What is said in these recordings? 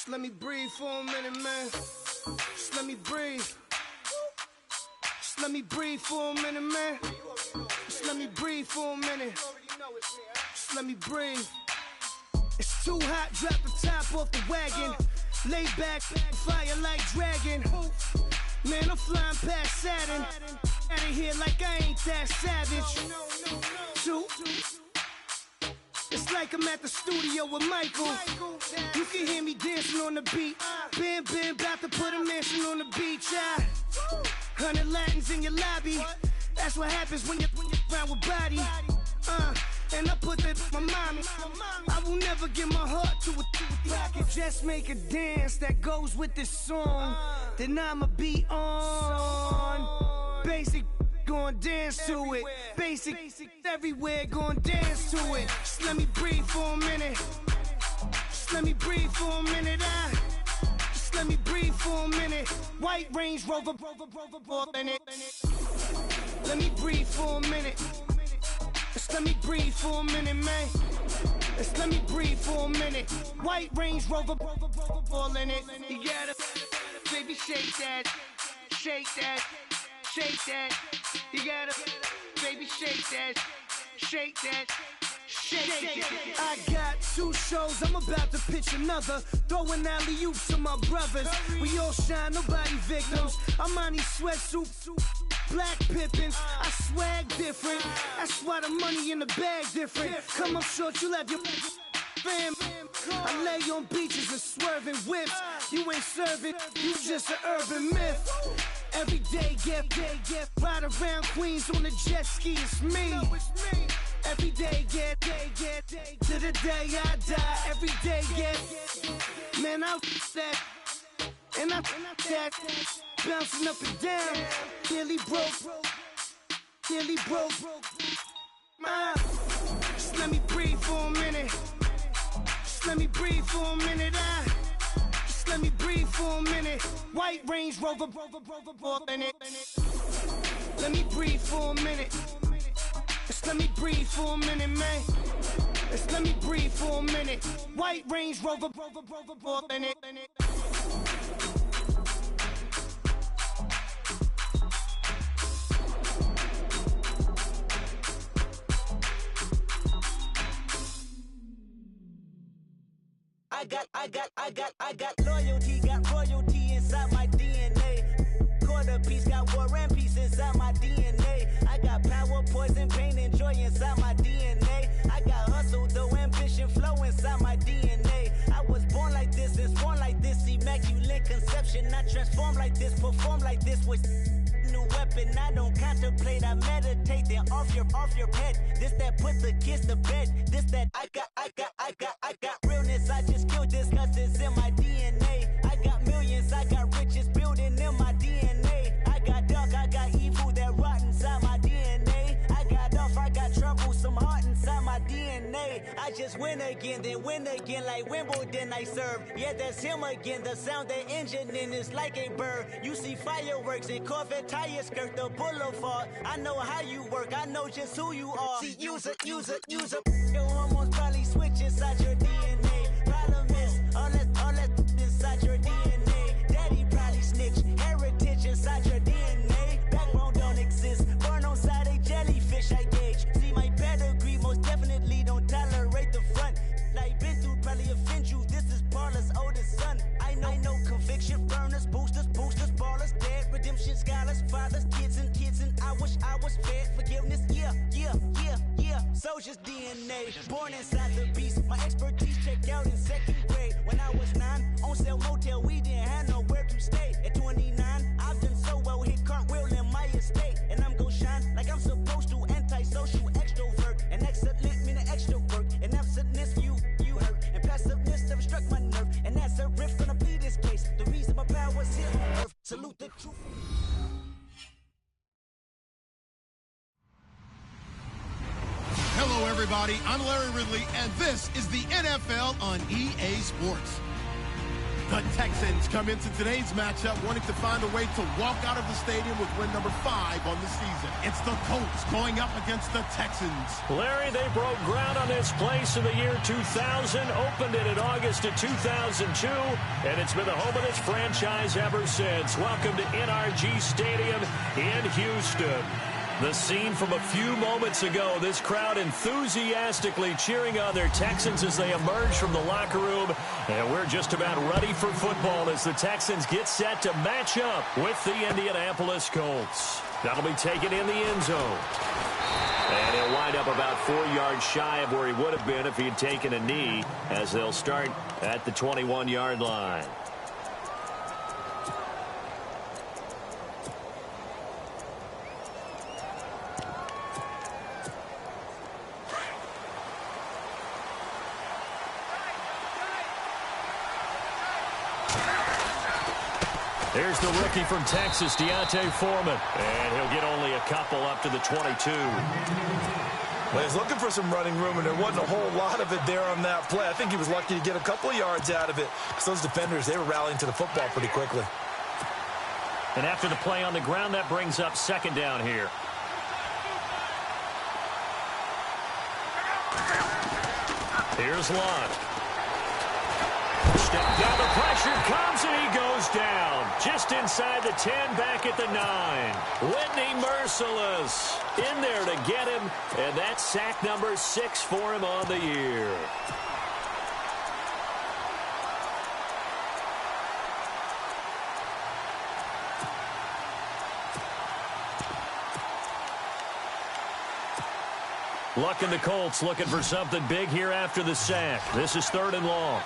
Just let me breathe for a minute, man. Just let me breathe. Just let me breathe for a minute, man. Just let me breathe for a minute. Just let me breathe. It's too hot, drop the top off the wagon. Lay back, fire like dragon. Man, I'm flying past Saturn. Out of here like I ain't that savage. Two. It's like I'm at the studio with Michael. You can hear me dancing on the beat. Bam, about to put a mansion on the beach. 100 Latins in your lobby. That's what happens when you're around with body. And I put that my mommy. I will never give my heart to it. If I could just make a dance that goes with this song, then I'ma be on. Basic, gon' dance to it. Basic, everywhere, gon' dance to it. Just let me breathe for a minute. Just let me breathe for a minute. Just let me breathe for a minute. White Range Rover, in it. Let me breathe for a minute. Just let me breathe for a minute, man. Just let me breathe for a minute. White Range Rover, all in it. You gotta, baby, shake that, shake that, shake that. You gotta, baby, shake that, shake that. Shake it. I got 2 shows, I'm about to pitch another. Throwing alley-oops to my brothers. We all shine, nobody victims. I'm on these sweatsuits, black pippins. I swag different. That's why the money in the bag different. Come up short, you left your fam. I lay on beaches and swerving whips. You ain't serving, you just an urban myth. Every day, get ride around Queens on a jet ski, it's me. Every day, get to the day I die. Every day, get, man, I that, and I that, bouncing up and down, nearly broke. Just let me breathe for a minute. Just let me breathe for a minute. Just let me breathe for a minute. White Range Rover, in it. Let me breathe for a minute. Just let me breathe for a minute, man. Just let me breathe for a minute. White Range Rover, in it. I got loyalty, got royalty inside my DNA. Quarter piece, got war and peace inside my DNA. I got power, poison, pain, and joy inside my DNA. I got hustle, though, ambition, flow inside my DNA. I was born like this and sworn like this, immaculate conception. I transform like this, perform like this with new weapon. I don't contemplate, I meditate, then off your head. This that put the kids to bed. This that I got realness. I just killed this cause it's in my DNA. I got millions, I got riches building in my DNA. I got dark, I got evil that rot inside my DNA. I got off, I got trouble, some heart inside my DNA. I just win again, then win again like Wimbledon I serve. Yeah, that's him again, the sound the engine in is like a bird. You see fireworks and Corvette tires skirt the boulevard. I know how you work, I know just who you are. See, use a. Your hormones probably switch inside your DNA. Problem is, all that inside your DNA. Daddy probably snitch, heritage inside your DNA. Backbone don't exist, born on side a jellyfish I gauge. See my pedigree, most definitely don't tolerate the front. Like been through probably offend you, this is Paula's oldest son. I know conviction, burners, boosters, ballers, dead, redemption, scholars, fathers, kids and I wish I was fed forgiveness, yeah. Soldier's DNA, born inside the beast. My expertise checked out in 2nd grade. When I was 9, on sale motel, we didn't have nowhere to stay. At 29, I've done so well, hit cartwheel in my estate. And I'm gon' shine like I'm supposed to, antisocial extrovert. And excellent meaning extra work. And absentness, you hurt. And passiveness never struck my nerve. And that's a riff gonna be this case. The reason my power's here on earth. Salute the truth. Hello, everybody. I'm Larry Ridley, and this is the NFL on EA Sports. The Texans come into today's matchup wanting to find a way to walk out of the stadium with win number 5 on the season. It's the Colts going up against the Texans. Larry, they broke ground on this place in the year 2000, opened it in August of 2002, and it's been the home of this franchise ever since. Welcome to NRG Stadium in Houston. The scene from a few moments ago, this crowd enthusiastically cheering on their Texans as they emerge from the locker room. And we're just about ready for football as the Texans get set to match up with the Indianapolis Colts. That'll be taken in the end zone. And he'll wind up about 4 yards shy of where he would have been if he had taken a knee, as they'll start at the 21-yard line. Here's the rookie from Texas, Deontay Foreman. And he'll get only a couple up to the 22. Well, he's looking for some running room, and there wasn't a whole lot of it there on that play. I think he was lucky to get a couple of yards out of it, because those defenders, they were rallying to the football pretty quickly. And after the play on the ground, that brings up second down here. Here's Lott. Step down, the pressure comes, and he goes down. Just inside the 10, back at the 9. Whitney Merciless in there to get him, and that's sack number 6 for him on the year. Luck and the Colts looking for something big here after the sack. This is 3rd and long.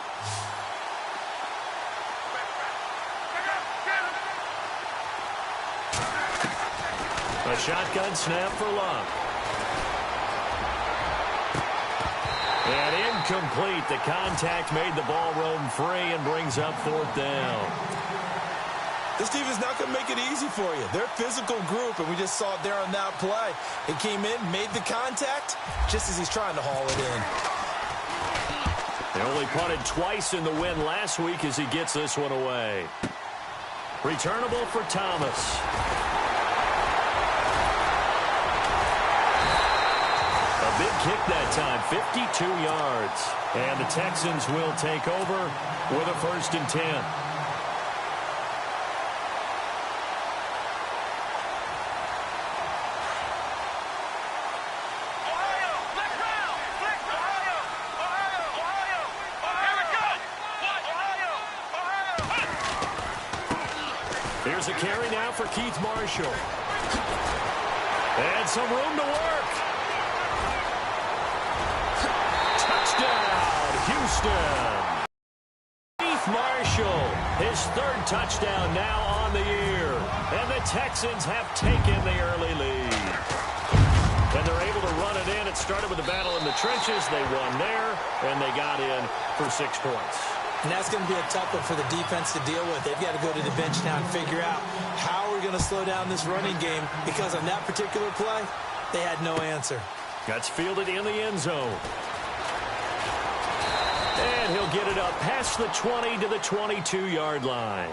A shotgun snap for Lott. And incomplete. The contact made the ball roam free and brings up 4th down. This team is not going to make it easy for you. They're a physical group, and we just saw it there on that play. He came in, made the contact, just as he's trying to haul it in. They only punted twice in the win last week as he gets this one away. Returnable for Thomas. A big kick that time, 52 yards. And the Texans will take over with a 1st and 10. Here's a carry now for Keith Marshall. And some room to work. Touchdown, Houston. Keith Marshall, his 3rd touchdown now on the year. And the Texans have taken the early lead. And they're able to run it in. It started with a battle in the trenches. They won there, and they got in for 6 points. And that's going to be a tough one for the defense to deal with. They've got to go to the bench now and figure out how we're going to slow down this running game, because on that particular play, they had no answer. That's fielded in the end zone. And he'll get it up past the 20 to the 22-yard line.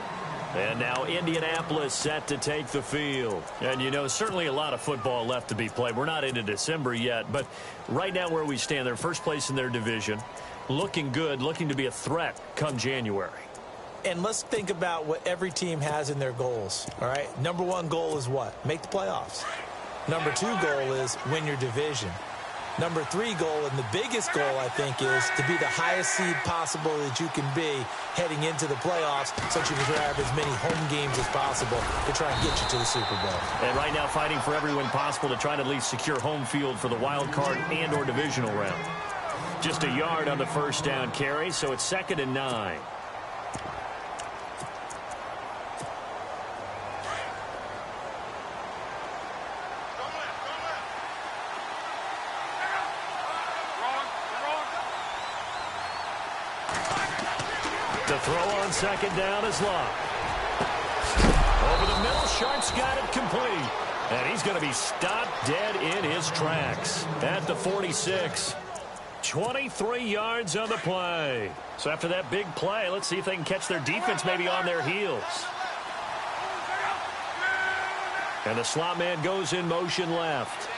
And now Indianapolis set to take the field. And, you know, certainly a lot of football left to be played. We're not into December yet, but right now where we stand, they're first place in their division. Looking good, looking to be a threat come January. And let's think about what every team has in their goals, all right? Number 1 goal is what? Make the playoffs. Number 2 goal is win your division. Number 3 goal, and the biggest goal, I think, is to be the highest seed possible that you can be heading into the playoffs, so that you can grab as many home games as possible to try and get you to the Super Bowl. And right now fighting for every win possible to try to at least secure home field for the wild card and or divisional round. Just a yard on the 1st down carry, so it's 2nd and 9. The throw on 2nd down is Lott. Over the middle, Sharp's got it complete. And he's going to be stopped dead in his tracks at the 46. 23 yards on the play. So after that big play, let's see if they can catch their defense maybe on their heels. And the slot man goes in motion left.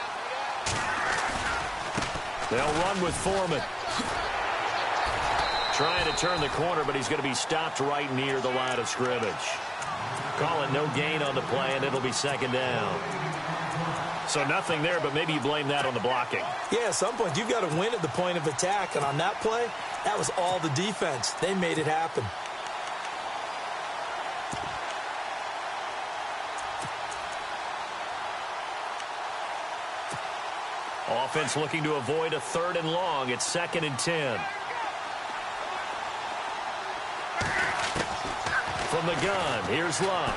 They'll run with Foreman. Trying to turn the corner, but he's going to be stopped right near the line of scrimmage. Call it no gain on the play, and it'll be second down. So nothing there, but maybe you blame that on the blocking. Yeah, at some point, you've got to win at the point of attack. And on that play, that was all the defense. They made it happen. Offense looking to avoid a 3rd and long. It's 2nd and 10. From the gun, here's Luck.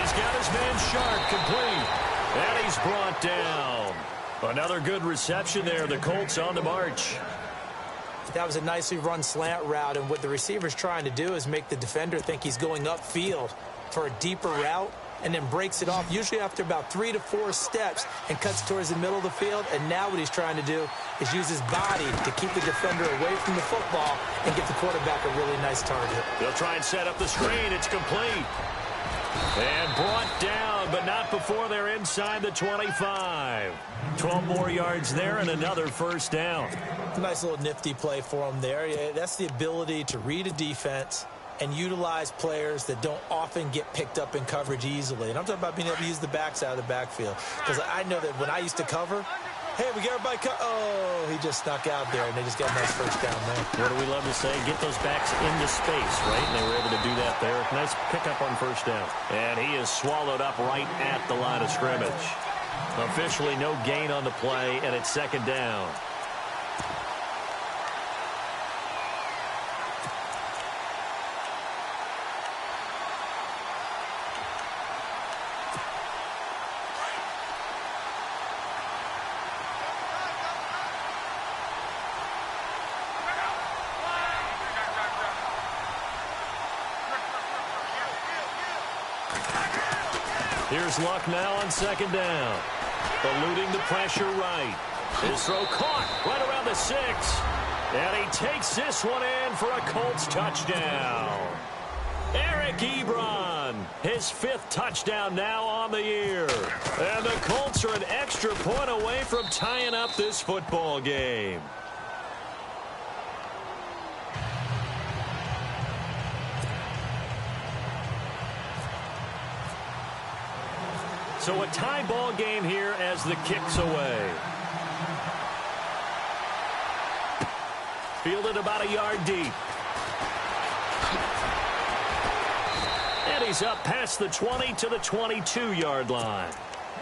He's got his man Sharp complete. And he's brought down. Another good reception there. The Colts on the march. That was a nicely run slant route, and what the receiver's trying to do is make the defender think he's going upfield for a deeper route, and then breaks it off, usually after about 3 to 4 steps, and cuts towards the middle of the field. And now what he's trying to do is use his body to keep the defender away from the football and give the quarterback a really nice target. They'll try and set up the screen. It's complete. And brought down, but not before they're inside the 25. 12 more yards there and another first down. Nice little nifty play for him there. Yeah, that's the ability to read a defense and utilize players that don't often get picked up in coverage easily. And I'm talking about being able to use the backs out of the backfield. Because I know that when I used to cover, hey, we got everybody oh, he just snuck out there, and they just got a nice first down there. What do we love to say? Get those backs into space, right? And they were able to do that there. Nice pickup on first down. And he is swallowed up right at the line of scrimmage. Officially no gain on the play, and it's 2nd down. Here's Luck now on 2nd down. Eluding the pressure right. His throw caught right around the 6. And he takes this one in for a Colts touchdown. Eric Ebron, his 5th touchdown now on the year. And the Colts are an extra point away from tying up this football game. So a tie ball game here as the kick's away. Fielded about a yard deep. And he's up past the 20 to the 22-yard line.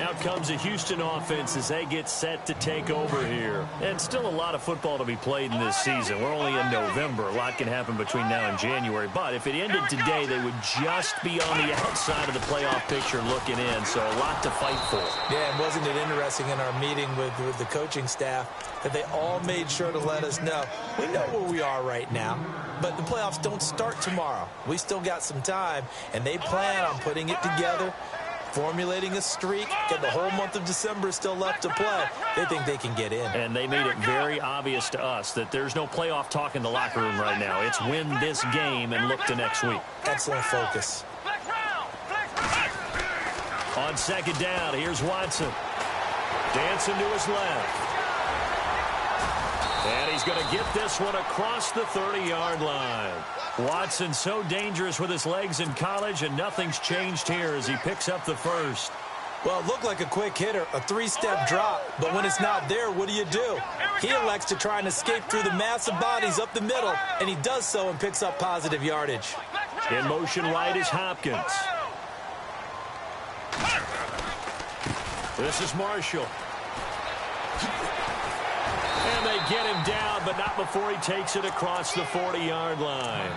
Out comes the Houston offense as they get set to take over here. And still a lot of football to be played in this season. We're only in November. A lot can happen between now and January. But if it ended today, they would just be on the outside of the playoff picture looking in. So a lot to fight for. Yeah, and wasn't it interesting in our meeting with the coaching staff that they all made sure to let us know, we know where we are right now, but the playoffs don't start tomorrow. We still got some time, and they plan on putting it together, formulating a streak, and the whole month of December is still left to play. They think they can get in. And they made it very obvious to us that there's no playoff talk in the locker room right now. It's win this game and look to next week. Excellent focus. On 2nd down, here's Watson. Dancing to his left. And he's going to get this one across the 30-yard line. Watson so dangerous with his legs in college, and nothing's changed here as he picks up the first. Well, it looked like a quick hitter, a 3-step drop, but when it's not there, what do? He elects to try and escape through the massive bodies up the middle, and he does so and picks up positive yardage. In motion right is Hopkins. This is Marshall. And they get him down, but not before he takes it across the 40-yard line.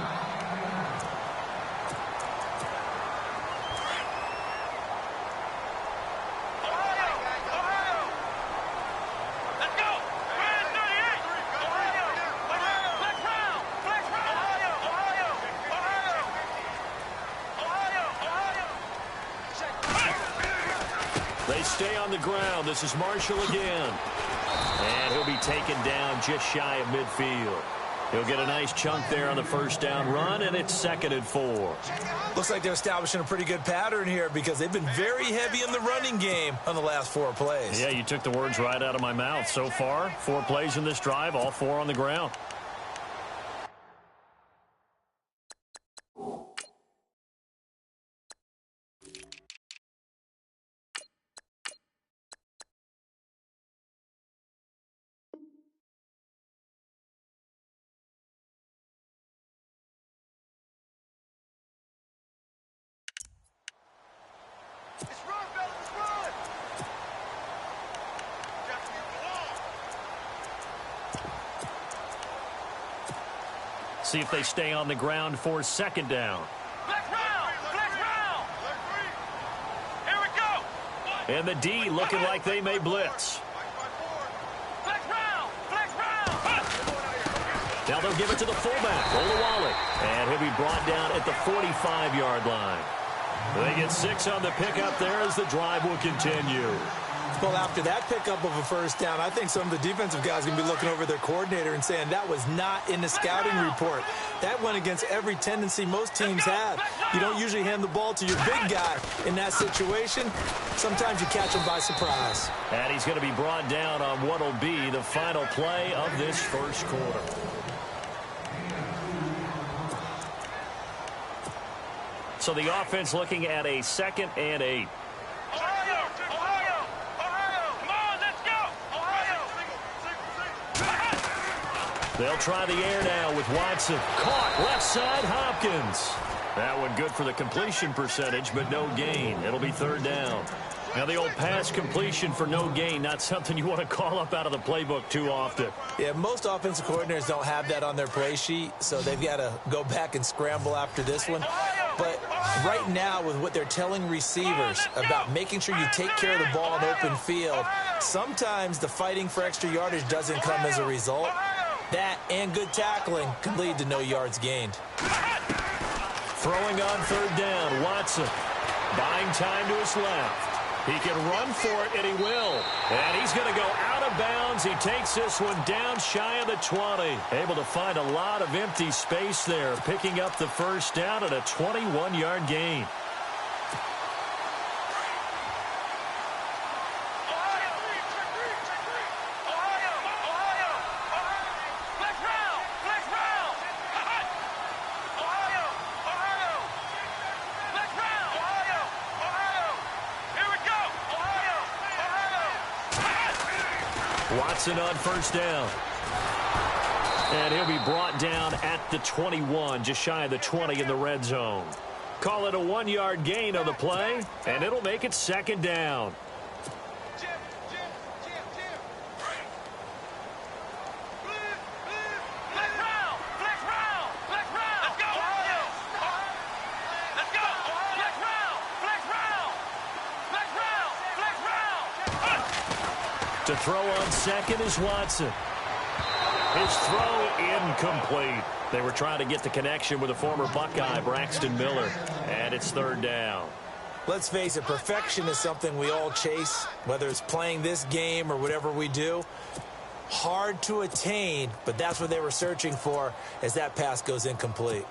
They stay on the ground. This is Marshall again. And he'll be taken down just shy of midfield. He'll get a nice chunk there on the first down run, and it's 2nd and 4. Looks like they're establishing a pretty good pattern here because they've been very heavy in the running game on the last 4 plays. Yeah, you took the words right out of my mouth. So far, 4 plays in this drive, all 4 on the ground. See if they stay on the ground for 2nd down. Flex round. Here we go. And the D looking like they may blitz. Flex round. Now they'll give it to the fullback, Olawale. And he'll be brought down at the 45-yard line. They get 6 on the pickup there as the drive will continue. Well, after that pickup of a first down, I think some of the defensive guys are going to be looking over their coordinator and saying that was not in the scouting report. That went against every tendency most teams have. You don't usually hand the ball to your big guy in that situation. Sometimes you catch him by surprise. And he's going to be brought down on what will be the final play of this first quarter. So the offense looking at a 2nd and 8. They'll try the air now with Watson. Caught left side, Hopkins. That one good for the completion percentage, but no gain. It'll be 3rd down. Now the old pass completion for no gain, not something you want to call up out of the playbook too often. Yeah, most offensive coordinators don't have that on their play sheet, so they've got to go back and scramble after this one. But right now, with what they're telling receivers about making sure you take care of the ball in open field, sometimes the fighting for extra yardage doesn't come as a result. That and good tackling can lead to no yards gained. Throwing on 3rd down, Watson. Buying time to his left. He can run for it, and he will. And he's going to go out of bounds. He takes this one down shy of the 20. Able to find a lot of empty space there, picking up the first down at a 21-yard gain. Watson on 1st down. And he'll be brought down at the 21, just shy of the 20 in the red zone. Call it a 1-yard gain on the play, and it'll make it 2nd down. To throw on 2nd is Watson. His throw incomplete. They were trying to get the connection with a former Buckeye, Braxton Miller, and it's 3rd down. Let's face it, perfection is something we all chase, whether it's playing this game or whatever we do. Hard to attain, but that's what they were searching for as that pass goes incomplete.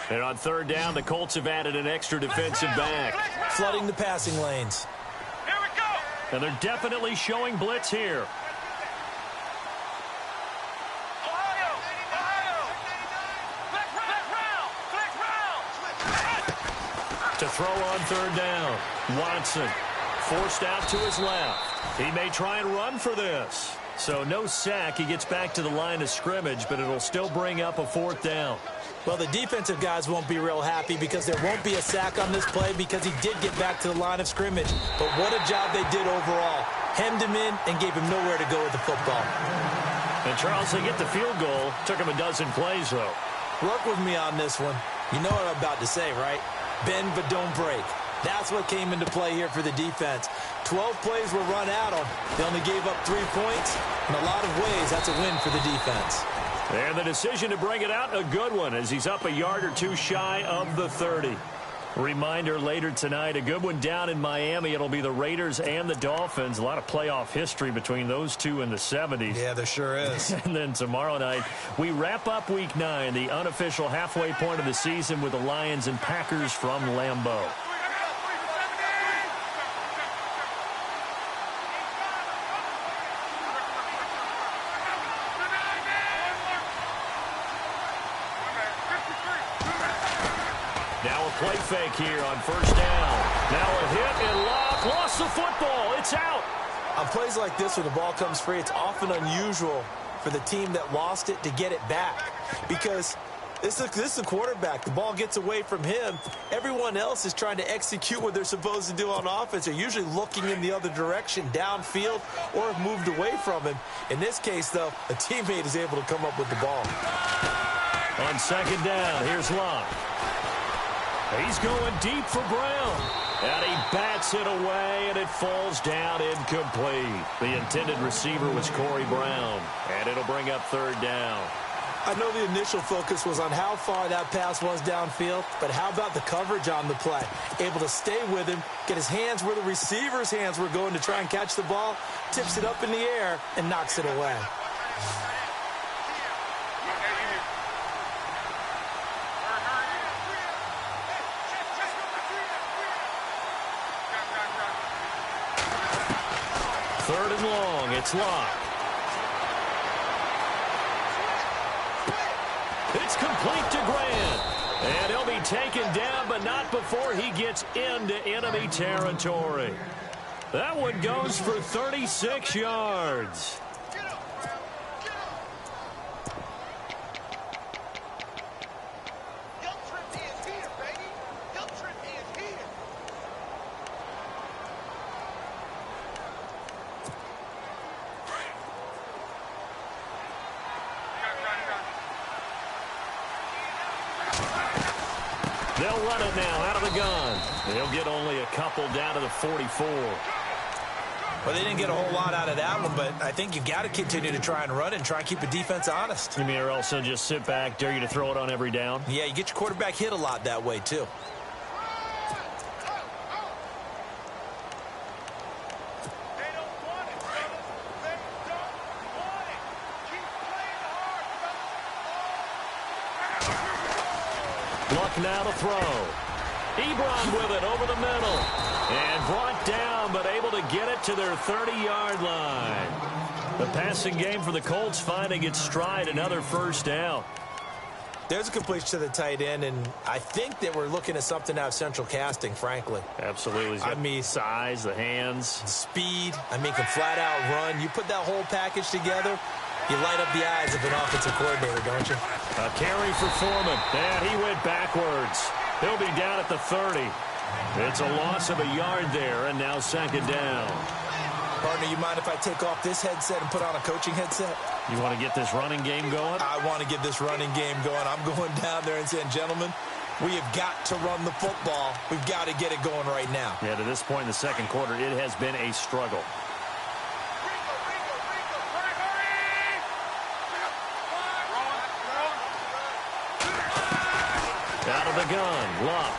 And on 3rd down, the Colts have added an extra defensive back. Flooding the passing lanes. And they're definitely showing blitz here. To throw on 3rd down. Watson forced out to his left. He may try and run for this. So no sack. He gets back to the line of scrimmage, but it'll still bring up a 4th down. Well, the defensive guys won't be real happy because there won't be a sack on this play because he did get back to the line of scrimmage. But what a job they did overall. Hemmed him in and gave him nowhere to go with the football. And Charles, they get the field goal. Took him a dozen plays, though. Work with me on this one. You know what I'm about to say, right? Bend but don't break. That's what came into play here for the defense. 12 plays were run at them. They only gave up 3 points. In a lot of ways, that's a win for the defense. And the decision to bring it out, a good one, as he's up a yard or two shy of the 30. Reminder later tonight, a good one down in Miami. It'll be the Raiders and the Dolphins. A lot of playoff history between those two in the 70s. Yeah, there sure is. And then tomorrow night, we wrap up Week 9, the unofficial halfway point of the season with the Lions and Packers from Lambeau. Play fake here on first down. Now a hit and lost the football. It's out. On plays like this, when the ball comes free, it's often unusual for the team that lost it to get it back, because this is a quarterback. The ball gets away from him. Everyone else is trying to execute what they're supposed to do on offense. They're usually looking in the other direction, downfield, or have moved away from him. In this case, though, a teammate is able to come up with the ball. On second down, here's Locke. He's going deep for Brown. And he bats it away, and it falls down incomplete. The intended receiver was Corey Brown, and it'll bring up third down. I know the initial focus was on how far that pass was downfield, but how about the coverage on the play? Able to stay with him, get his hands where the receiver's hands were going to try and catch the ball, tips it up in the air, and knocks it away. Third and long, it's Locke. It's complete to Grant. And he'll be taken down, but not before he gets into enemy territory. That one goes for 36 yards. They'll run it now out of the gun. They'll get only a couple down to the 44. Well, they didn't get a whole lot out of that one, but I think you've got to continue to try and run and try and keep the defense honest. You mean, or also just sit back, dare you to throw it on every down? Yeah, you get your quarterback hit a lot that way, too. Luck now to throw. Ebron with it over the middle. And brought down, but able to get it to their 30-yard line. The passing game for the Colts finding its stride, another first down. There's a completion to the tight end, and I think that we're looking at something out of central casting, frankly. Absolutely. I mean, size, the hands. Speed. I mean, can flat out run. You put that whole package together, you light up the eyes of an offensive coordinator, don't you? A carry for Foreman. And he went backwards. He'll be down at the 30. It's a loss of a yard there, and now second down. Partner, you mind if I take off this headset and put on a coaching headset? You want to get this running game going? I want to get this running game going. I'm going down there and saying, gentlemen, we have got to run the football. We've got to get it going right now. Yeah, to this point in the second quarter, it has been a struggle. Out of the gun, Luck.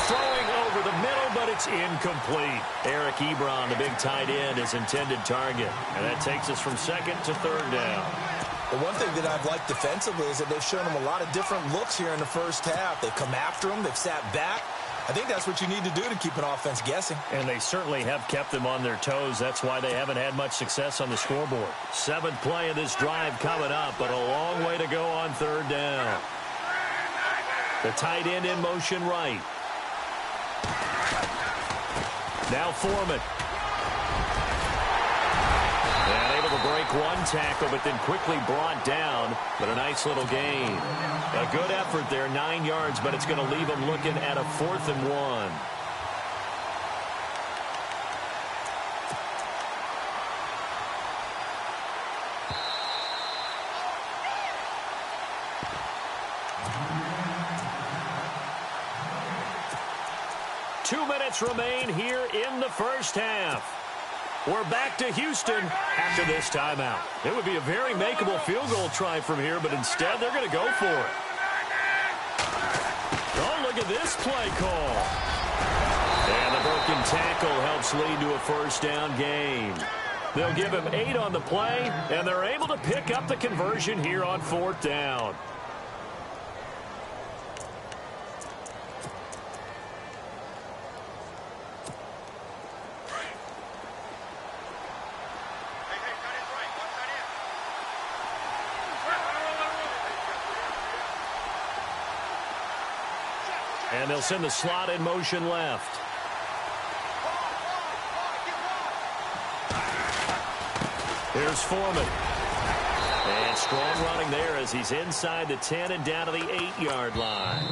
Throwing over the middle, but it's incomplete. Eric Ebron, the big tight end, his intended target. And that takes us from second to third down. Well, one thing that I've liked defensively is that they've shown them a lot of different looks here in the first half. They've come after them. They've sat back. I think that's what you need to do to keep an offense guessing. And they certainly have kept them on their toes. That's why they haven't had much success on the scoreboard. Seventh play of this drive coming up, but a long way to go on third down. The tight end in motion right. Now Foreman. And able to break one tackle, but then quickly brought down. But a nice little gain. A good effort there, 9 yards, but it's going to leave them looking at a 4th and 1. Remain here in the first half. We're back to Houston after this timeout. It would be a very makeable field goal try from here, but instead they're going to go for it. Oh, look at this play call. And the broken tackle helps lead to a first down gain. They'll give him 8 on the play, and they're able to pick up the conversion here on 4th down. And they'll send the slot in motion left. Here's Foreman. And strong running there as he's inside the 10 and down to the 8-yard line.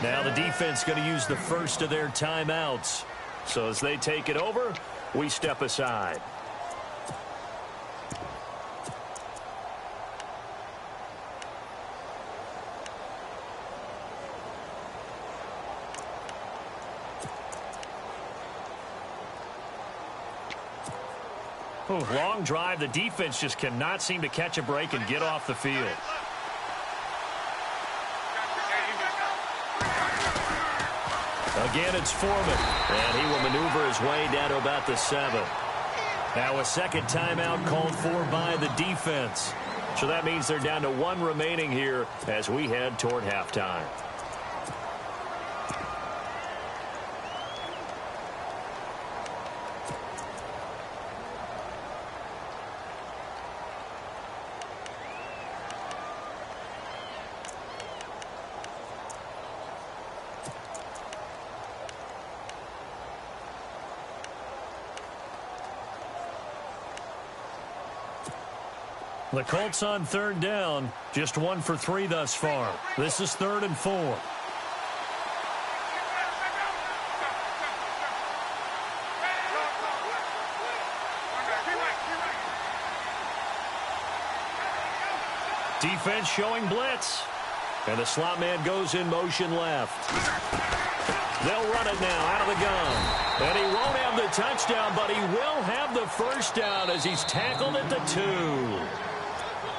Now the defense going to use the first of their timeouts. So as they take it over, we step aside. Long drive. The defense just cannot seem to catch a break and get off the field. Again, it's Foreman. And he will maneuver his way down to about the 7. Now a second timeout called for by the defense. So that means they're down to 1 remaining here as we head toward halftime. The Colts on 3rd down, just 1 for 3 thus far. This is 3rd and 4. Defense showing blitz. And the slot man goes in motion left. They'll run it now out of the gun. And he won't have the touchdown, but he will have the first down as he's tackled at the 2.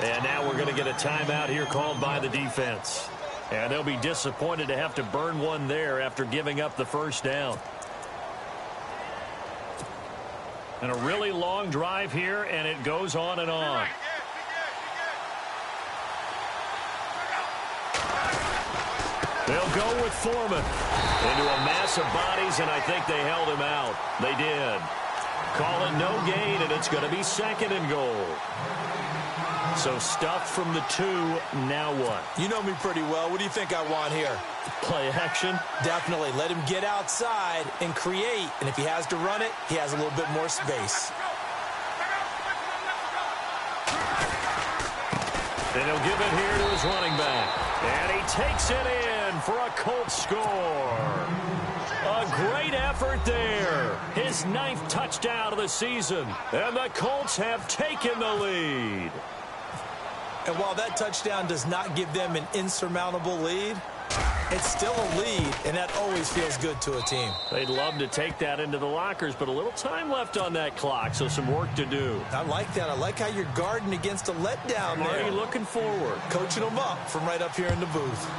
And now we're going to get a timeout here called by the defense. And they'll be disappointed to have to burn one there after giving up the first down. And a really long drive here, and it goes on and on. They'll go with Foreman into a mass of bodies, and I think they held him out. They did. Call it no gain, and it's going to be 2nd and goal. So stuffed from the 2, now what? You know me pretty well. What do you think I want here? Play action? Definitely. Let him get outside and create. And if he has to run it, he has a little bit more space. And he'll give it here to his running back. And he takes it in for a Colts score. A great effort there. His 9th touchdown of the season. And the Colts have taken the lead. And while that touchdown does not give them an insurmountable lead, it's still a lead, and that always feels good to a team. They'd love to take that into the lockers, but a little time left on that clock, so some work to do. I like that. I like how you're guarding against a letdown there. Already looking forward. Coaching them up from right up here in the booth.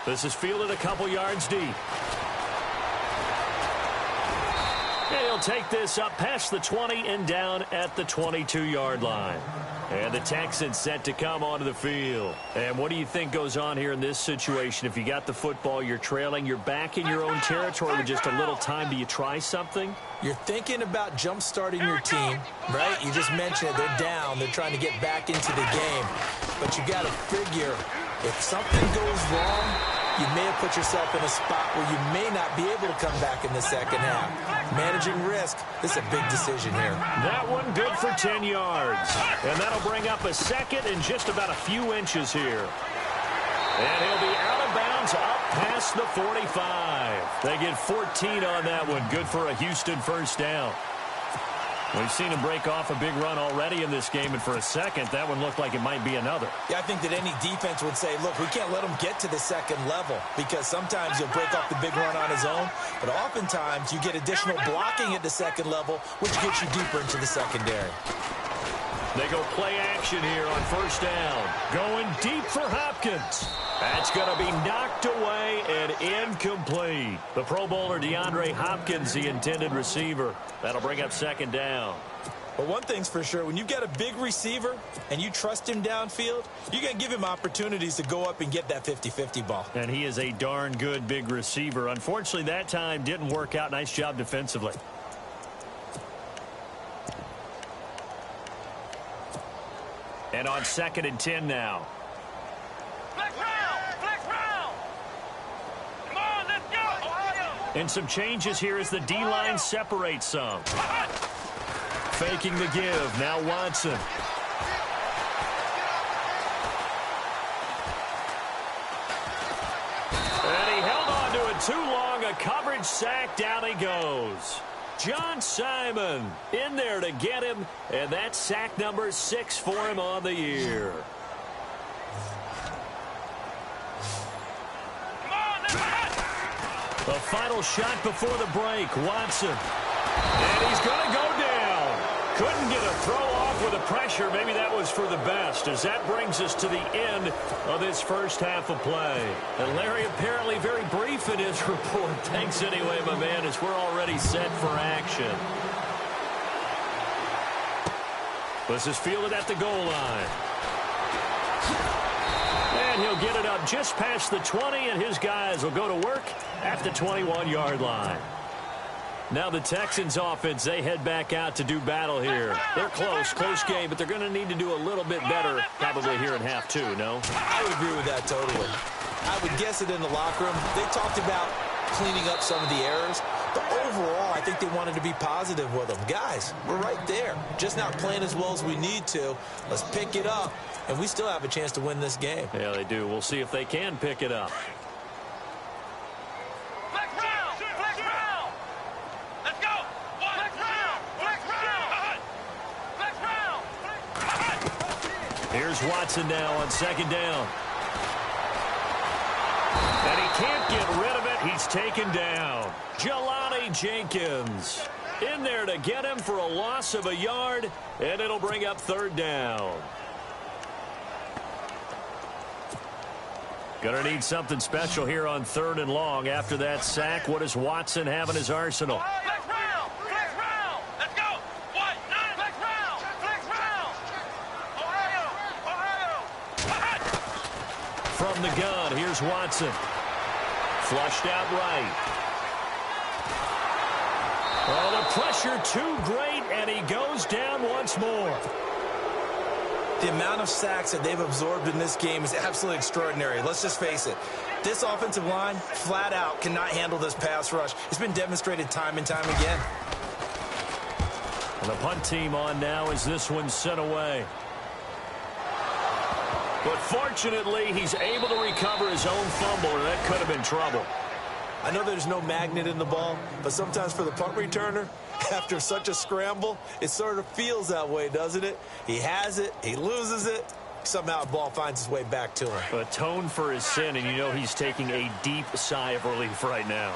This is fielded a couple yards deep. And he'll take this up past the 20 and down at the 22-yard line. And the Texans set to come onto the field. And what do you think goes on here in this situation? If you got the football, you're trailing, you're back in your own territory with just a little time. Do you try something? You're thinking about jump-starting your team, right? You just mentioned it. They're down. They're trying to get back into the game. But you got to figure, if something goes wrong, you may have put yourself in a spot where you may not be able to come back in the second half. Managing risk, this is a big decision here. That one good for 10 yards. And that'll bring up a 2nd and just about a few inches here. And he'll be out of bounds up past the 45. They get 14 on that one. Good for a Houston first down. We've seen him break off a big run already in this game, and for a second, that one looked like it might be another. Yeah, I think that any defense would say, look, we can't let him get to the second level, because sometimes he'll break off the big run on his own, but oftentimes you get additional blocking at the second level, which gets you deeper into the secondary. They go play action here on first down. Going deep for Hopkins. That's going to be knocked away and incomplete. The Pro Bowler DeAndre Hopkins, the intended receiver. That'll bring up second down. But one thing's for sure, when you've got a big receiver and you trust him downfield, you're going to give him opportunities to go up and get that 50-50 ball. And he is a darn good big receiver. Unfortunately, that time didn't work out. Nice job defensively. And on 2nd and 10 now. Flex round. Come on, let's go, Ohio. And some changes here as the D-line separates some. Faking the give. Now Watson. And he held on to it too long. A coverage sack. Down he goes. John Simon in there to get him. And that's sack number 6 for him on the year. The final shot before the break. Watson. And he's going to go down. Couldn't get a throw off with the pressure. Maybe that was for the best, as that brings us to the end of this first half of play. And Larry apparently very brief in his report. Thanks anyway, my man, as we're already set for action. This is fielded at the goal line. And he'll get it up just past the 20, and his guys will go to work at the 21-yard line. Now the Texans offense, they head back out to do battle here. They're close game, but they're going to need to do a little bit better probably here in half 2, no? I would agree with that totally. I would guess it in the locker room. They talked about cleaning up some of the errors, but overall, I think they wanted to be positive with them. Guys, we're right there. Just not playing as well as we need to. Let's pick it up, and we still have a chance to win this game. Yeah, they do. We'll see if they can pick it up. Here's Watson now on 2nd down. And he can't get rid of it. He's taken down. Jelani Jenkins in there to get him for a loss of a yard, and it'll bring up 3rd down. Gonna need something special here on 3rd and long. After that sack, what does Watson have in his arsenal? From the gun, here's Watson. Flushed out right. Oh, the pressure too great, and he goes down once more. The amount of sacks that they've absorbed in this game is absolutely extraordinary. Let's just face it. This offensive line, flat out, cannot handle this pass rush. It's been demonstrated time and time again. And the punt team on now as this one's sent away. But fortunately, he's able to recover his own fumble, and that could have been trouble. I know there's no magnet in the ball, but sometimes for the punt returner, after such a scramble, it sort of feels that way, doesn't it? He has it, he loses it, somehow the ball finds its way back to him. Atone for his sin, and you know he's taking a deep sigh of relief right now.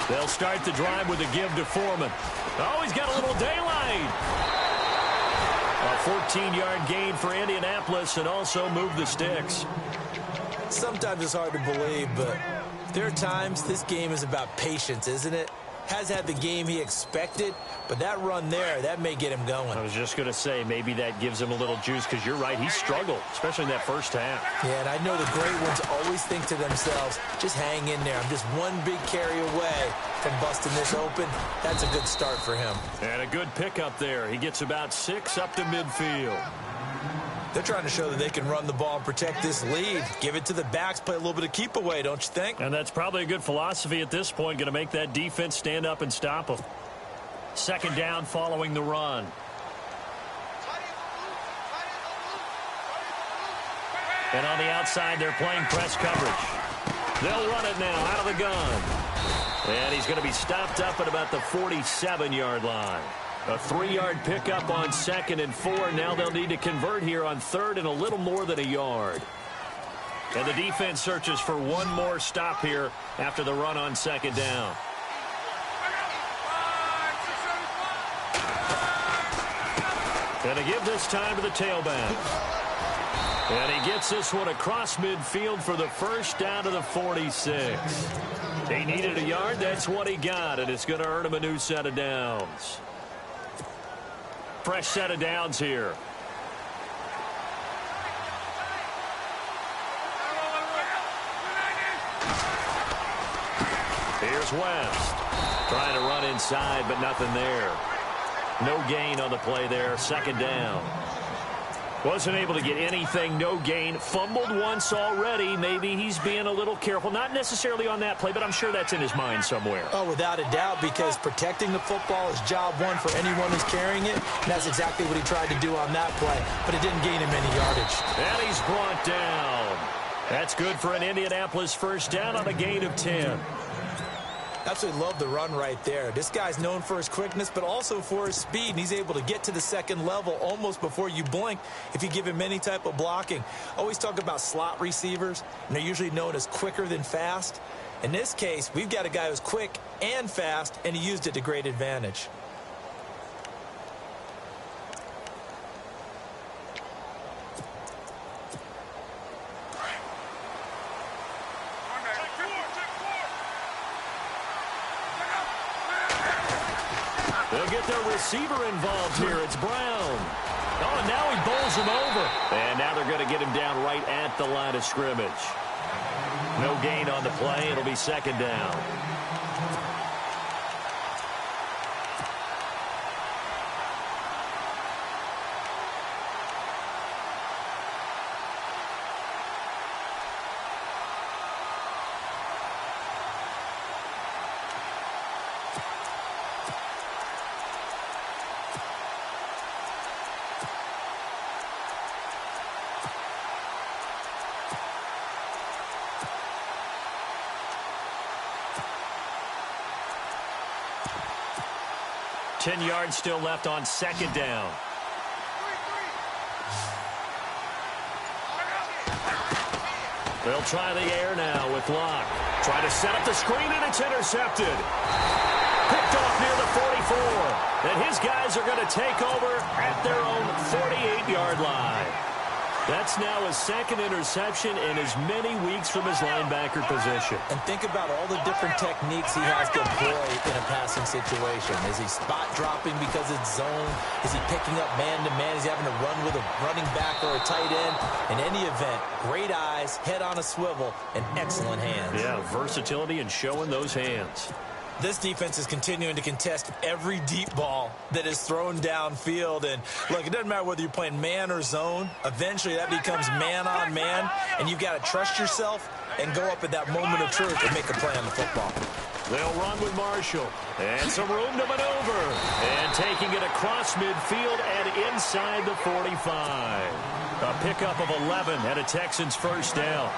They'll start the drive with a give to Foreman. Oh, he's got a little daylight. A 14-yard gain for Indianapolis, and also move the sticks. Sometimes it's hard to believe, but there are times this game is about patience, isn't it? Has had the game he expected, but that run there, that may get him going. I was just going to say, maybe that gives him a little juice, because you're right, he struggled, especially in that first half. Yeah, and I know the great ones always think to themselves, just hang in there. I'm just one big carry away from busting this open. That's a good start for him. And a good pickup there. He gets about 6 up to midfield. They're trying to show that they can run the ball and protect this lead. Give it to the backs, play a little bit of keep away, don't you think? And that's probably a good philosophy at this point, going to make that defense stand up and stop them. 2nd down following the run. And on the outside, they're playing press coverage. They'll run it now out of the gun. And he's going to be stopped up at about the 47-yard line. A 3-yard pickup on 2nd and 4. Now they'll need to convert here on 3rd and a little more than a yard. And the defense searches for one more stop here after the run on 2nd down. And to give this time to the tailback. And he gets this one across midfield for the first down to the 46. He needed a yard. That's what he got, and it's going to earn him a new set of downs. Fresh set of downs here. Here's West. Trying to run inside, but nothing there. No gain on the play there. Second down. Wasn't able to get anything. No gain. Fumbled once already. Maybe he's being a little careful. Not necessarily on that play, but I'm sure that's in his mind somewhere. Oh, without a doubt, because protecting the football is job one for anyone who's carrying it. And that's exactly what he tried to do on that play, but it didn't gain him any yardage. And he's brought down. That's good for an Indianapolis first down on a gain of 10. Absolutely love the run right there. This guy's known for his quickness, but also for his speed. And he's able to get to the second level almost before you blink if you give him any type of blocking. Always talk about slot receivers, and they're usually known as quicker than fast. In this case, we've got a guy who's quick and fast, and he used it to great advantage. They'll get their receiver involved here. It's Brown. Oh, and now he bowls him over. And now they're going to get him down right at the line of scrimmage. No gain on the play. It'll be second down. Ten yards still left on second down. They'll try the air now with Locke. Try to set up the screen, and it's intercepted. Picked off near the 44. And his guys are going to take over at their own 48-yard line. That's now his second interception in as many weeks from his linebacker position. And think about all the different techniques he has to employ in a passing situation. Is he spot dropping because it's zone? Is he picking up man-to-man? Is he having to run with a running back or a tight end? In any event, great eyes, head on a swivel, and excellent hands. Yeah, versatility and showing those hands. This defense is continuing to contest every deep ball that is thrown downfield. And, look, it doesn't matter whether you're playing man or zone. Eventually, that becomes man-on-man, and you've got to trust yourself and go up at that moment of truth and make a play on the football. They'll run with Marshall. And some room to maneuver. And taking it across midfield and inside the 45. A pickup of 11 and a Texans first down.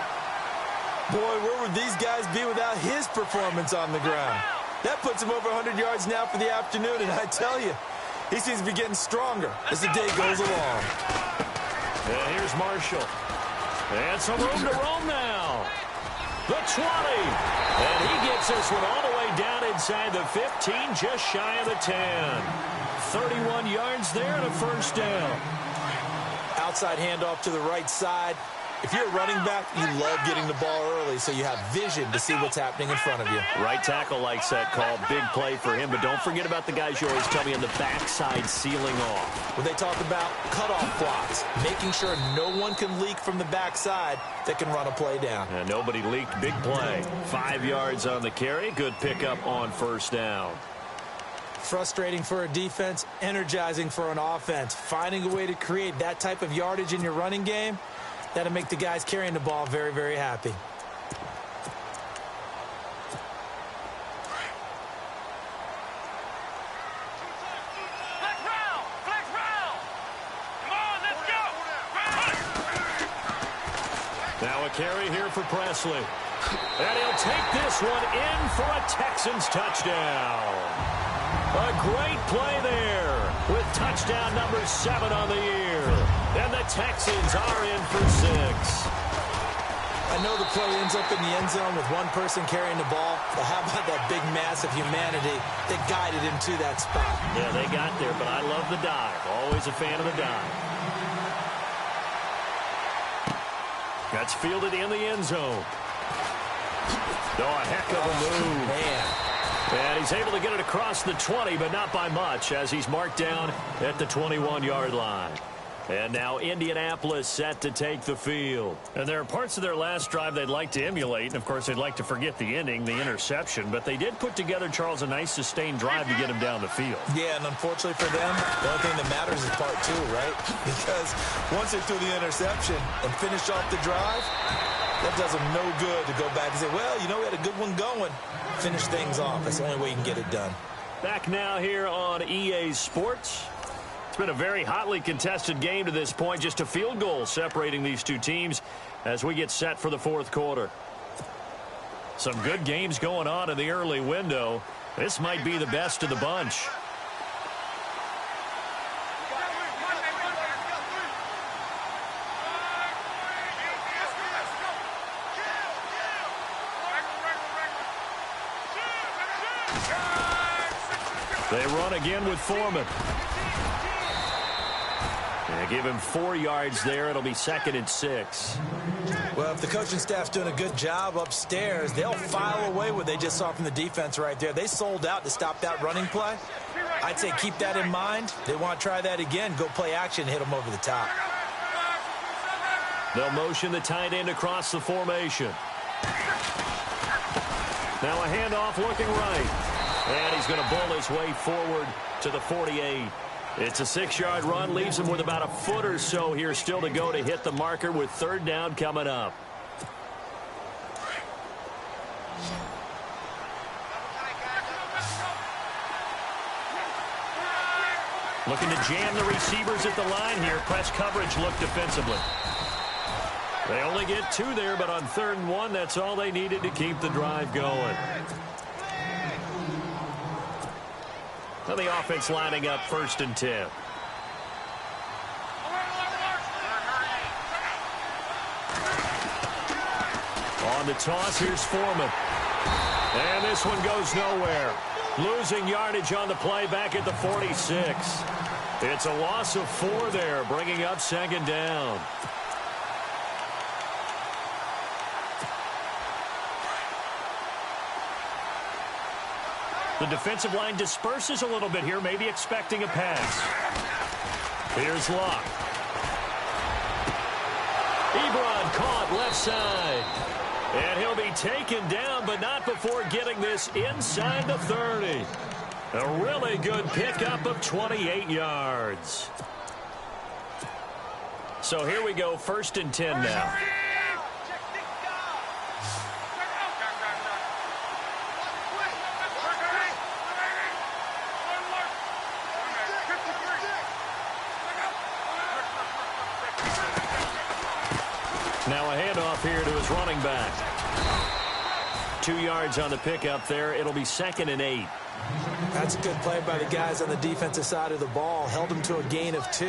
Boy, where would these guys be without his performance on the ground? That puts him over 100 yards now for the afternoon, and I tell you, he seems to be getting stronger as the day goes along. And here's Marshall. And some room to roam now. The 20. And he gets this one all the way down inside the 15, just shy of the 10. 31 yards there and a first down. Outside handoff to the right side. If you're a running back, you love getting the ball early so you have vision to see what's happening in front of you. Right tackle likes that call. Big play for him, but don't forget about the guys you always tell me on the backside sealing off. When they talk about cutoff blocks, making sure no one can leak from the backside that can run a play down. And nobody leaked. Big play. 5 yards on the carry. Good pickup on first down. Frustrating for a defense, energizing for an offense. Finding a way to create that type of yardage in your running game, that'll make the guys carrying the ball very, very happy. Flex round! Flex round! Come on, let's go! Now a carry here for Presley. And he'll take this one in for a Texans touchdown. A great play there with touchdown number 7 on the year. And the Texans are in for 6. I know the play ends up in the end zone with one person carrying the ball, but how about that big mass of humanity that guided him to that spot? Yeah, they got there, but I love the dive. Always a fan of the dive. That's fielded in the end zone. Oh, a heck of a move. Man. And he's able to get it across the 20, but not by much, as he's marked down at the 21-yard line. And now Indianapolis set to take the field. And there are parts of their last drive they'd like to emulate. And, of course, they'd like to forget the ending, the interception. But they did put together, Charles, a nice sustained drive to get him down the field. Yeah, and unfortunately for them, the only thing that matters is part two, right? Because once they threw the interception and finished off the drive, that does them no good to go back and say, well, you know, we had a good one going. Finish things off. That's the only way you can get it done. Back now here on EA Sports. It's been a very hotly contested game to this point. Just a field goal separating these two teams as we get set for the fourth quarter. Some good games going on in the early window. This might be the best of the bunch. They run again with Foreman. And give him 4 yards there. It'll be 2nd and 6. Well, if the coaching staff's doing a good job upstairs, they'll file away what they just saw from the defense right there. They sold out to stop that running play. I'd say keep that in mind. They want to try that again. Go play action, hit them over the top. They'll motion the tight end across the formation. Now a handoff looking right. And he's going to bull his way forward to the 48. It's a 6-yard run, leaves him with about a foot or so here still to go to hit the marker with 3rd down coming up. Looking to jam the receivers at the line here. Press coverage look defensively. They only get 2 there, but on 3rd and 1, that's all they needed to keep the drive going. Now the offense lining up 1st and 10. On the toss, here's Foreman. And this one goes nowhere. Losing yardage on the play back at the 46. It's a loss of 4 there, bringing up 2nd down. The defensive line disperses a little bit here, maybe expecting a pass. Here's Locke. Ebron caught left side. And he'll be taken down, but not before getting this inside the 30. A really good pickup of 28 yards. So here we go, 1st and 10 now. Now a handoff here to his running back. 2 yards on the pickup there. It'll be 2nd and 8. That's a good play by the guys on the defensive side of the ball. Held them to a gain of 2.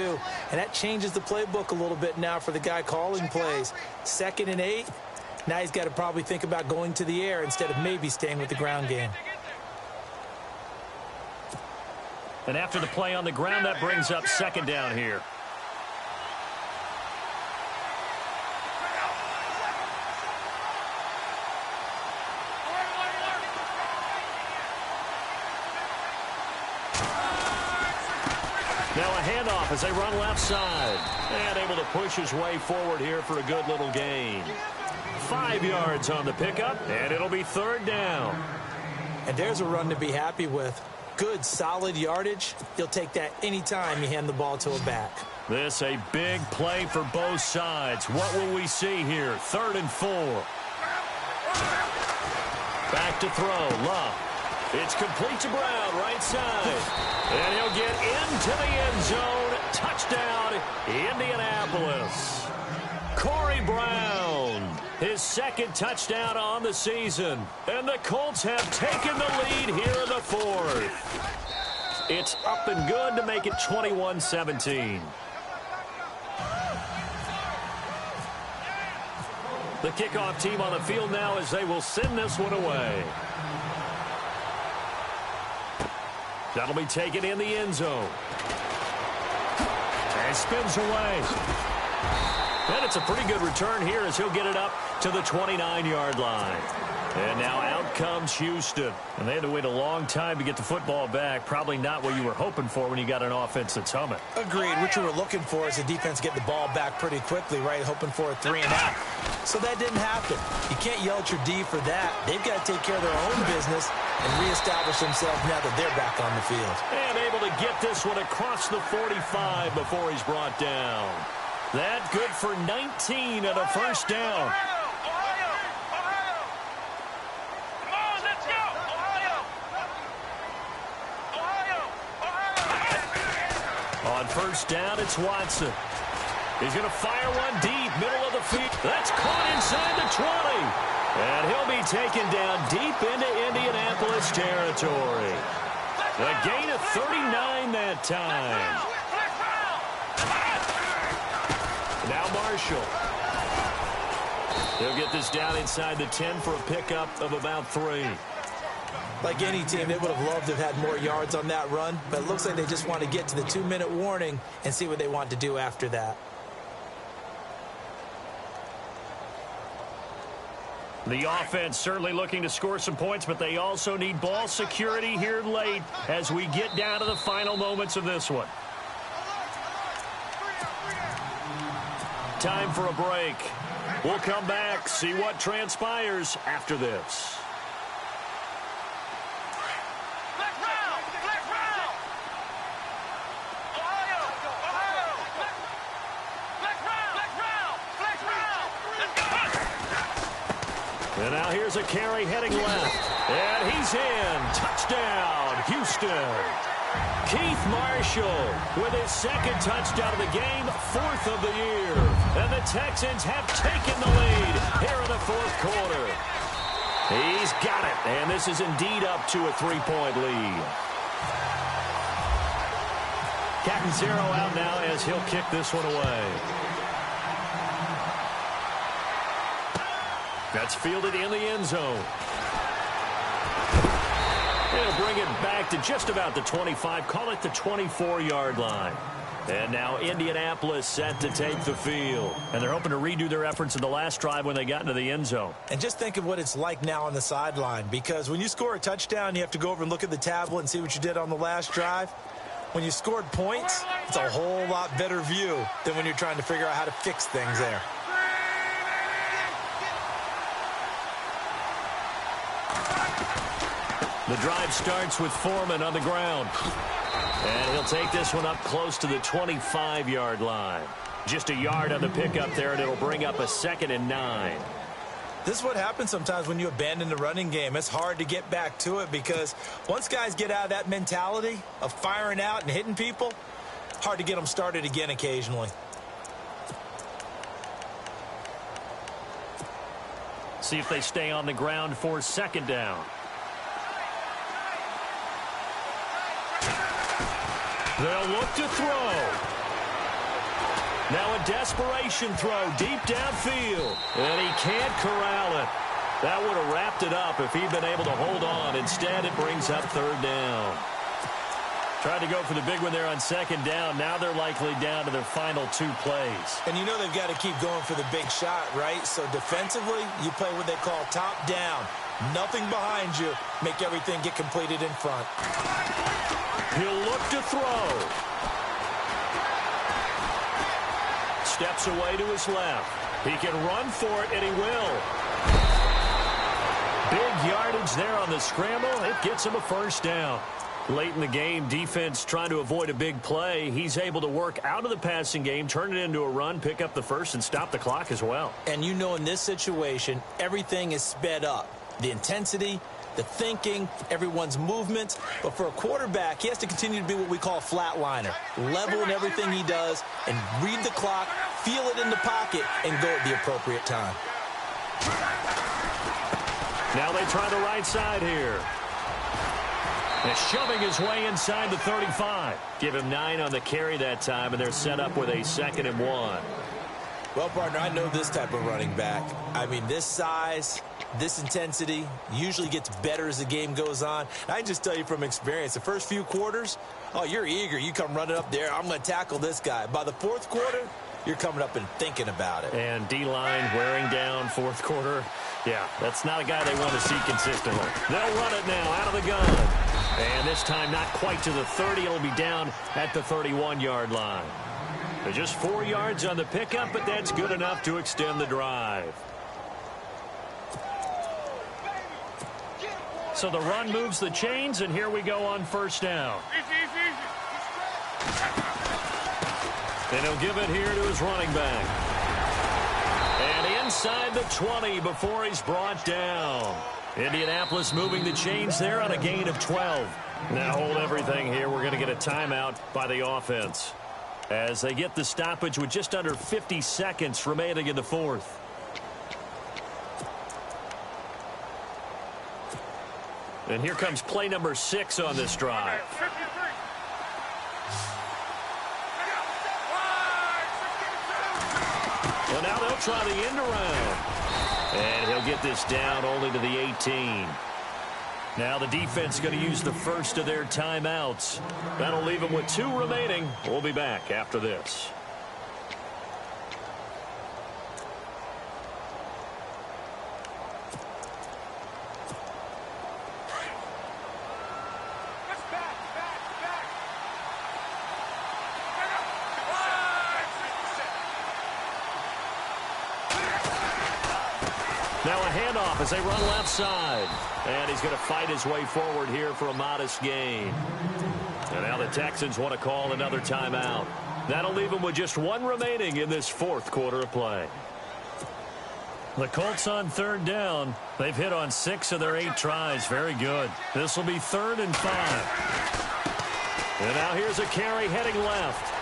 And that changes the playbook a little bit now for the guy calling plays. 2nd and 8. Now he's got to probably think about going to the air instead of maybe staying with the ground game. And after the play on the ground, that brings up 2nd down here. Now a handoff as they run left side. And able to push his way forward here for a good little gain. 5 yards on the pickup, and it'll be 3rd down. And there's a run to be happy with. Good, solid yardage. You'll take that anytime you hand the ball to a back. This a big play for both sides. What will we see here? 3rd and 4. Back to throw. Love. It's complete to Brown, right side. And he'll get into the end zone. Touchdown, Indianapolis. Corey Brown, his 2nd touchdown on the season. And the Colts have taken the lead here in the 4th. It's up and good to make it 21-17. The kickoff team on the field now as they will send this one away. That'll be taken in the end zone. And spins away. And it's a pretty good return here as he'll get it up to the 29-yard line. And now out comes Houston. And they had to wait a long time to get the football back. Probably not what you were hoping for when you got an offense that's humming. Agreed. What you were looking for is the defense get the ball back pretty quickly, right? Hoping for a 3-and-out. So that didn't happen. You can't yell at your D for that. They've got to take care of their own business and reestablish themselves now that they're back on the field. And able to get this one across the 45 before he's brought down. That good for 19 and a first down. On first down, it's Watson. He's going to fire one deep, middle of the field. That's caught inside the 20. And he'll be taken down deep into Indianapolis territory. A gain of 39 that time. Now Marshall. He'll get this down inside the 10 for a pickup of about 3. Like any team, they would have loved to have had more yards on that run, but it looks like they just want to get to the 2-minute warning and see what they want to do after that. The offense certainly looking to score some points, but they also need ball security here late as we get down to the final moments of this one. Time for a break. We'll come back, see what transpires after this. And now here's a carry heading left. And he's in. Touchdown, Houston. Keith Marshall with his second touchdown of the game, 4th of the year. And the Texans have taken the lead here in the 4th quarter. He's got it. And this is indeed up to a 3-point lead. Catanzaro out now as he'll kick this one away. That's fielded in the end zone. He'll bring it back to just about the 25. Call it the 24-yard line. And now Indianapolis set to take the field. And they're hoping to redo their efforts in the last drive when they got into the end zone. And just think of what it's like now on the sideline. Because when you score a touchdown, you have to go over and look at the tablet and see what you did on the last drive. When you scored points, it's a whole lot better view than when you're trying to figure out how to fix things there. The drive starts with Foreman on the ground. And he'll take this one up close to the 25-yard line. Just a yard on the pickup there, and it'll bring up a 2nd and 9. This is what happens sometimes when you abandon the running game. It's hard to get back to it because once guys get out of that mentality of firing out and hitting people, hard to get them started again occasionally. See if they stay on the ground for 2nd down. They'll look to throw. Now a desperation throw deep downfield. And he can't corral it. That would have wrapped it up if he'd been able to hold on. Instead, it brings up 3rd down. Tried to go for the big one there on 2nd down. Now they're likely down to their final 2 plays. And you know they've got to keep going for the big shot, right? So defensively, you play what they call top down. Nothing behind you. Make everything get completed in front. He'll look to throw. Steps away to his left. He can run for it, and he will. Big yardage there on the scramble. It gets him a 1st down. Late in the game, defense trying to avoid a big play. He's able to work out of the passing game, turn it into a run, pick up the 1st, and stop the clock as well. And you know in this situation, everything is sped up. The intensity, the thinking, everyone's movements. But for a quarterback, he has to continue to be what we call a flatliner. Level in everything he does and read the clock, feel it in the pocket, and go at the appropriate time. Now they try the right side here. And shoving his way inside the 35. Give him 9 on the carry that time, and they're set up with a 2nd and 1. Well, partner, I know this type of running back. I mean, this size, this intensity usually gets better as the game goes on. I can just tell you from experience, the first few quarters, oh, you're eager. You come running up there, I'm going to tackle this guy. By the fourth quarter, you're coming up and thinking about it. And D-line wearing down fourth quarter. Yeah, that's not a guy they want to see consistently. They'll run it now out of the gun. And this time not quite to the 30. It'll be down at the 31-yard line. They're just 4 yards on the pickup, but that's good enough to extend the drive. So the run moves the chains, and here we go on first down. And he'll give it here to his running back. And inside the 20 before he's brought down. Indianapolis moving the chains there on a gain of 12. Now hold everything here. We're going to get a timeout by the offense as they get the stoppage with just under 50 seconds remaining in the fourth. And here comes play number 6 on this drive. Well, now they'll try the end around. And he'll get this down only to the 18. Now the defense is going to use the first of their timeouts. That'll leave them with 2 remaining. We'll be back after this. Now a handoff as they run left side. And he's going to fight his way forward here for a modest gain. And now the Texans want to call another timeout. That'll leave them with just 1 remaining in this fourth quarter of play. The Colts on third down. They've hit on 6 of their 8 tries. Very good. This will be 3rd and 5. And now here's a carry heading left.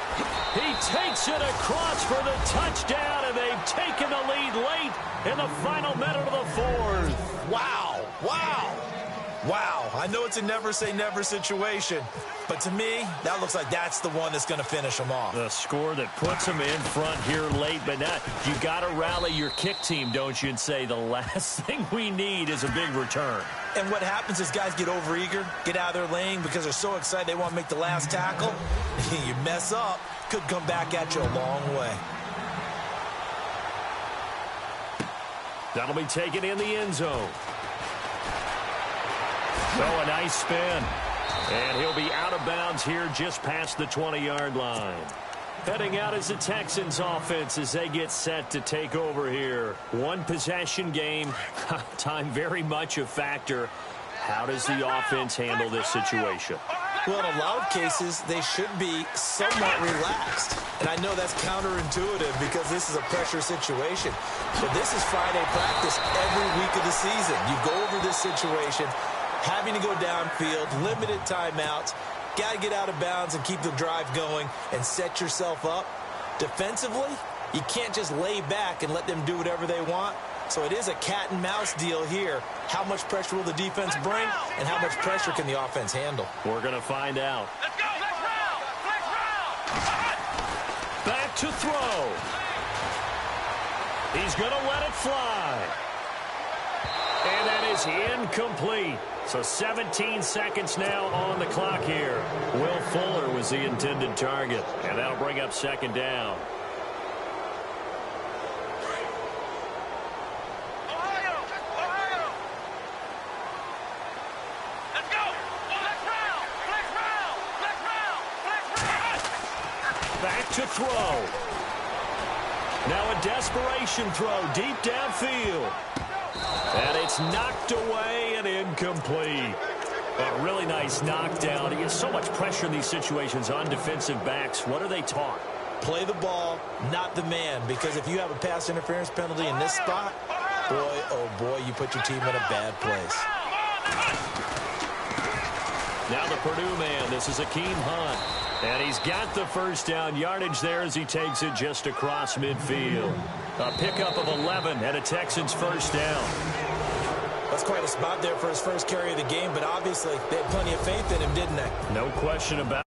He takes it across for the touchdown, and they've taken the lead late in the final minute of the fourth. Wow. Wow. Wow. I know it's a never-say-never situation, but to me, that looks like that's the one that's going to finish them off. The score that puts them in front here late, but now you got to rally your kick team, don't you, and say the last thing we need is a big return. And what happens is guys get overeager, get out of their lane because they're so excited they want to make the last tackle. You mess up, could come back at you a long way. That'll be taken in the end zone. So a nice spin. And he'll be out of bounds here just past the 20-yard line. Heading out is the Texans offense as they get set to take over here. 1 possession game. Time very much a factor. How does the offense handle this situation? Well, in a lot of cases, they should be somewhat relaxed. And I know that's counterintuitive because this is a pressure situation. But this is Friday practice every week of the season. You go over this situation, having to go downfield, limited timeouts, got to get out of bounds and keep the drive going and set yourself up. Defensively, you can't just lay back and let them do whatever they want. So it is a cat and mouse deal here. How much pressure will the defense bring, and how much pressure can the offense handle? We're going to find out. Let's go. Flex round. Flex round. Back to throw. He's going to let it fly. And that is incomplete. So 17 seconds now on the clock here. Will Fuller was the intended target. And that'll bring up 2nd down. Back to throw. Now a desperation throw deep downfield. And it's knocked away and incomplete. A really nice knockdown. He gets so much pressure in these situations on defensive backs. What are they taught? Play the ball, not the man. Because if you have a pass interference penalty in this spot, boy, oh boy, you put your team in a bad place. Now the Purdue man. This is Akeem Hunt. And he's got the first down yardage there as he takes it just across midfield. A pickup of 11 and a Texans first down. That's quite a spot there for his first carry of the game, but obviously they had plenty of faith in him, didn't they? No question about it.